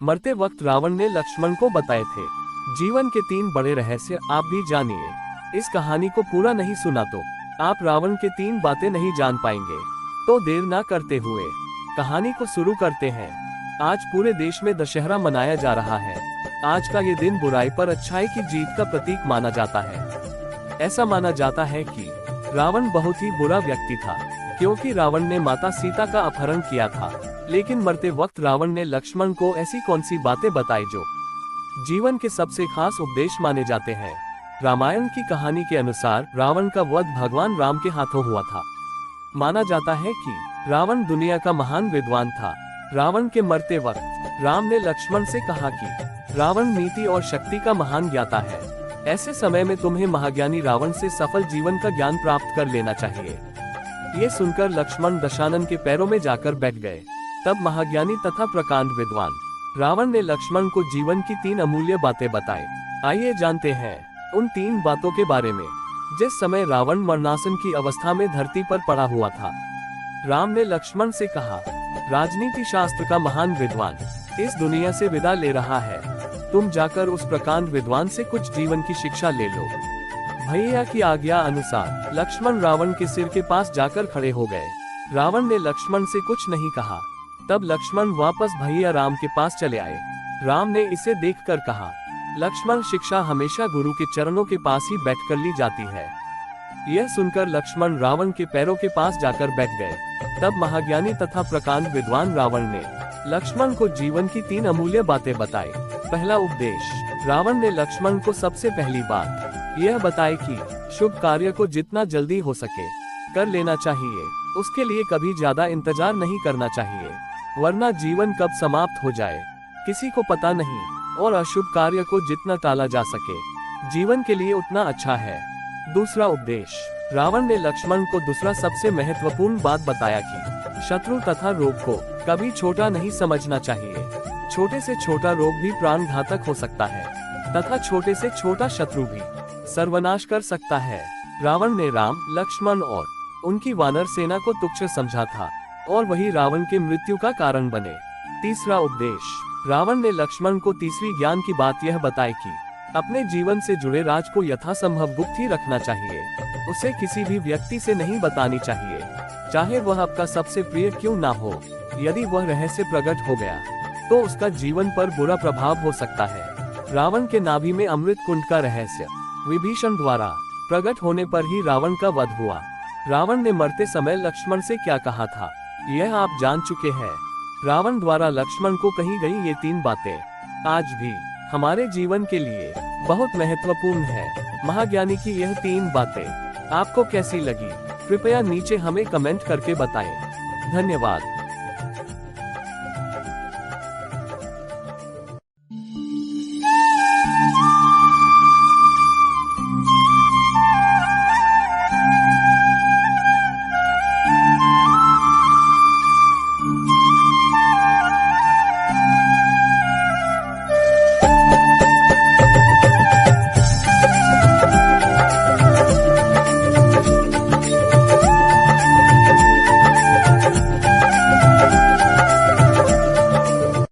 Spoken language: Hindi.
मरते वक्त रावण ने लक्ष्मण को बताए थे जीवन के 3 बड़े रहस्य, आप भी जानिए। इस कहानी को पूरा नहीं सुना तो आप रावण के 3 बातें नहीं जान पाएंगे। तो देर ना करते हुए कहानी को शुरू करते हैं। आज पूरे देश में दशहरा मनाया जा रहा है। आज का ये दिन बुराई पर अच्छाई की जीत का प्रतीक माना जाता है। ऐसा माना जाता है कि रावण बहुत ही बुरा व्यक्ति था, क्योंकि रावण ने माता सीता का अपहरण किया था। लेकिन मरते वक्त रावण ने लक्ष्मण को ऐसी कौन सी बातें बताई जो जीवन के सबसे खास उपदेश माने जाते हैं। रामायण की कहानी के अनुसार रावण का वध भगवान राम के हाथों हुआ था। माना जाता है कि रावण दुनिया का महान विद्वान था। रावण के मरते वक्त राम ने लक्ष्मण से कहा कि रावण नीति और शक्ति का महान ज्ञाता है। ऐसे समय में तुम्हें महाज्ञानी रावण से सफल जीवन का ज्ञान प्राप्त कर लेना चाहिए। ये सुनकर लक्ष्मण दशानन के पैरों में जाकर बैठ गए। तब महाज्ञानी तथा प्रकांड विद्वान रावण ने लक्ष्मण को जीवन की 3 अमूल्य बातें बताई। आइए जानते हैं उन 3 बातों के बारे में। जिस समय रावण मरणासन की अवस्था में धरती पर पड़ा हुआ था, राम ने लक्ष्मण से कहा, राजनीति शास्त्र का महान विद्वान इस दुनिया से विदा ले रहा है। तुम जाकर उस प्रकांड विद्वान से कुछ जीवन की शिक्षा ले लो। भैया की आज्ञा अनुसार लक्ष्मण रावण के सिर के पास जाकर खड़े हो गए। रावण ने लक्ष्मण से कुछ नहीं कहा। तब लक्ष्मण वापस भैया राम के पास चले आए। राम ने इसे देखकर कहा, लक्ष्मण, शिक्षा हमेशा गुरु के चरणों के पास ही बैठकर ली जाती है। यह सुनकर लक्ष्मण रावण के पैरों के पास जाकर बैठ गए। तब महाज्ञानी तथा प्रकांड विद्वान रावण ने लक्ष्मण को जीवन की 3 अमूल्य बातें बताई। पहला उपदेश, रावण ने लक्ष्मण को सबसे पहली बात यह बताई कि शुभ कार्य को जितना जल्दी हो सके कर लेना चाहिए। उसके लिए कभी ज्यादा इंतजार नहीं करना चाहिए, वरना जीवन कब समाप्त हो जाए किसी को पता नहीं। और अशुभ कार्य को जितना टाला जा सके जीवन के लिए उतना अच्छा है। दूसरा उपदेश, रावण ने लक्ष्मण को दूसरा सबसे महत्वपूर्ण बात बताया कि शत्रु तथा रोग को कभी छोटा नहीं समझना चाहिए। छोटे से छोटा रोग भी प्राण घातक हो सकता है तथा छोटे से छोटा शत्रु भी सर्वनाश कर सकता है। रावण ने राम, लक्ष्मण और उनकी वानर सेना को तुच्छ समझा था और वही रावण के मृत्यु का कारण बने। तीसरा उपदेश, रावण ने लक्ष्मण को तीसरी ज्ञान की बात यह बताई कि अपने जीवन से जुड़े राज को यथासंभव गुप्त ही रखना चाहिए। उसे किसी भी व्यक्ति से नहीं बतानी चाहिए, चाहे वह आपका सबसे प्रिय क्यों ना हो। यदि वह रहस्य प्रकट हो गया तो उसका जीवन पर बुरा प्रभाव हो सकता है। रावण के नाभि में अमृत कुंड का रहस्य विभीषण द्वारा प्रकट होने पर ही रावण का वध हुआ। रावण ने मरते समय लक्ष्मण से क्या कहा था यह आप जान चुके हैं। रावण द्वारा लक्ष्मण को कही गई ये 3 बातें आज भी हमारे जीवन के लिए बहुत महत्वपूर्ण है। महाज्ञानी की यह 3 बातें आपको कैसी लगी, कृपया नीचे हमें कमेंट करके बताएं। धन्यवाद।